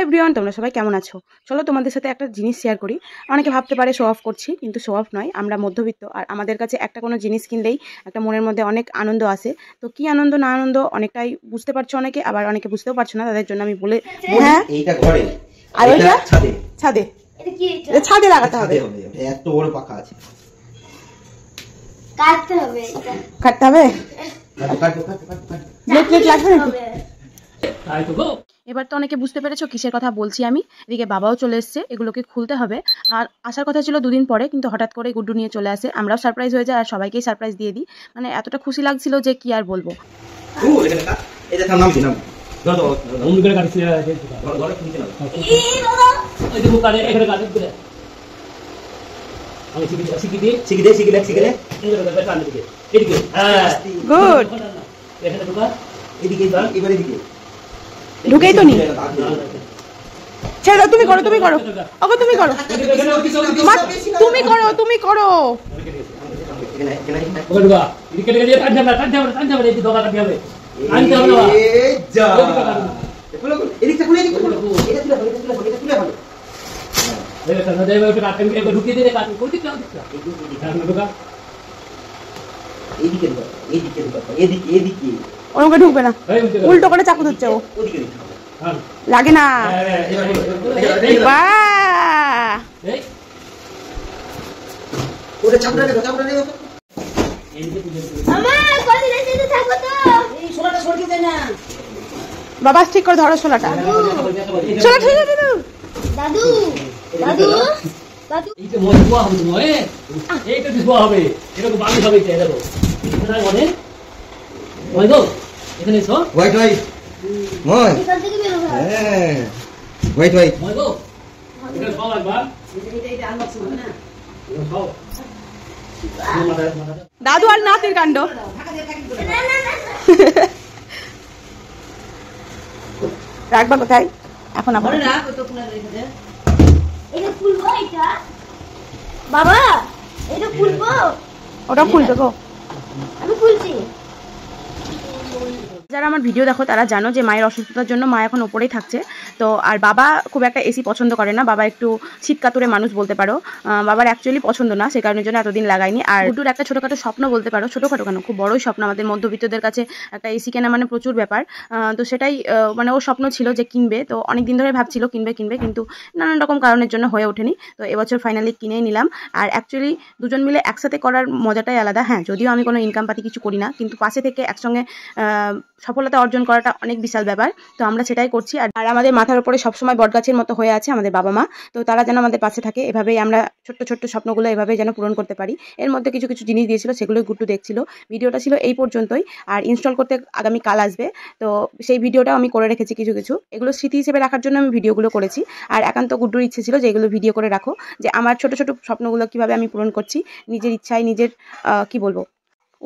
Everyone, তোমরা সবাই কেমন আছো? চলো তোমাদের সাথে একটা জিনিস শেয়ার করি। অনেকে ভাবতে পারে শো অফ করছি, কিন্তু শো অফ নয়। আমরা মধ্যবিত্ত, আর আমাদের কাছে একটা কোনো জিনিস কিনলেই একটা মনের মধ্যে অনেক আনন্দ আসে। তো কি আনন্দ না আনন্দ অনেকটাই বুঝতে পারছো অনেকে, আবার অনেকে বুঝতেও পারছো না। তাদের জন্য আমি বলে, হ্যাঁ এইটা ঘরে আর ওইটা ছাদে ছাদে ছাদে লাগাতে হবে। এত বড় পাকা আছে, কাটতে হবে। প্লেট লাগবে নাকি? এবার তো অনেকে বুঝতে পেরেছো কিসের কথা বলছি আমি। এদিকে বাবাও চলে এসছে, এগুলোকে খুলতে হবে। আর আসার কথা ছিল দুদিন পরে, কিন্তু হঠাৎ করে গুড্ডু নিয়ে চলে আসে। আমরাও সারপ্রাইজ হয়ে যায় আর সবাইকেই সারপ্রাইজ দিয়ে দিই। মানে এতটা খুশি লাগছিল যে কি আর বলবো। ঢুকেই তো নি। ছেড়ে দাও, তুমি করো তুমি করো ওগো, তুমি করো তুমি করো তুমি করো। ওরকম ঢুকবে না, উল্টো করে চাকু ধরছে ও, লাগে না। বাবা ঠিক করে ধরো শোলাটা। শোলা ঠিক আছে দাদু দাদু দাদু এইটা মজবুত হবে, তোমার এইটা দিবো হবে, এরকম বালি হবে। এটা দেখো এটা মানে ওই গো এখানে এসো। হোয়াইট হোয়াইট মই এখান থেকে বের হবে। হ্যাঁ হোয়াইট হোয়াইট মই গো এটা সব একবার এটা আনবক্স হবে না। এটা সব দাদু আর নাতির কাণ্ড। রাখবা কোথায় এখন? আমার বাবা এটা খুলবো, ওটা খুলতে গো, আমি খুলছি। যারা আমার ভিডিও দেখো তারা জানো যে মায়ের অসুস্থতার জন্য মা এখন ওপরেই থাকছে। তো আর বাবা খুব একটা এসি পছন্দ করে না, বাবা একটু শীতকাতুরে মানুষ বলতে পারো। বাবার অ্যাকচুয়ালি পছন্দ না, সে কারণের জন্য এতদিন লাগাইনি। আর গুড্ডুর একটা ছোটোখাটো স্বপ্ন বলতে পারো, ছোটোখাটো কেন খুব বড়ই স্বপ্ন। আমাদের মধ্যবিত্তদের কাছে একটা এসি কেনা মানে প্রচুর ব্যাপার। তো সেটাই মানে ওর স্বপ্ন ছিল যে কিনবে। তো অনেক দিন ধরে ভাবছিল কিনবে কিনবে, কিন্তু নানান রকম কারণের জন্য হয়ে ওঠেনি। তো এবছর ফাইনালি কিনেই নিলাম। আর অ্যাকচুয়ালি দুজন মিলে একসাথে করার মজাটাই আলাদা। হ্যাঁ, যদিও আমি কোনো ইনকাম পাতি কিছু করি না, কিন্তু পাশে থেকে একসঙ্গে সফলতা অর্জন করাটা অনেক বিশাল ব্যাপার। তো আমরা সেটাই করছি। আর আমাদের মাথার উপরে সবসময় বটগাছের মতো হয়ে আছে আমাদের বাবা মা। তো তারা যেন আমাদের পাশে থাকে, এভাবেই আমরা ছোট্ট ছোট্ট স্বপ্নগুলো এভাবেই যেন পূরণ করতে পারি। এর মধ্যে কিছু কিছু জিনিস দিয়েছিল, সেগুলোই গুড্ডু দেখছিল। ভিডিওটা ছিল এই পর্যন্তই, আর ইনস্টল করতে আগামী কাল আসবে। তো সেই ভিডিওটাও আমি করে রেখেছি কিছু কিছু। এগুলো স্মৃতি হিসেবে রাখার জন্য আমি ভিডিওগুলো করেছি। আর একান্ত গুড্ডুর ইচ্ছে ছিল যে এগুলো ভিডিও করে রাখো, যে আমার ছোট ছোট স্বপ্নগুলো কিভাবে আমি পূরণ করছি। নিজের ইচ্ছায় নিজের কি বলবো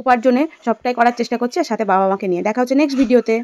উপার্জনে সবটাই করার চেষ্টা করছি, আর সাথে বাবা মাকে নিয়ে। দেখা হচ্ছে নেক্সট ভিডিওতে।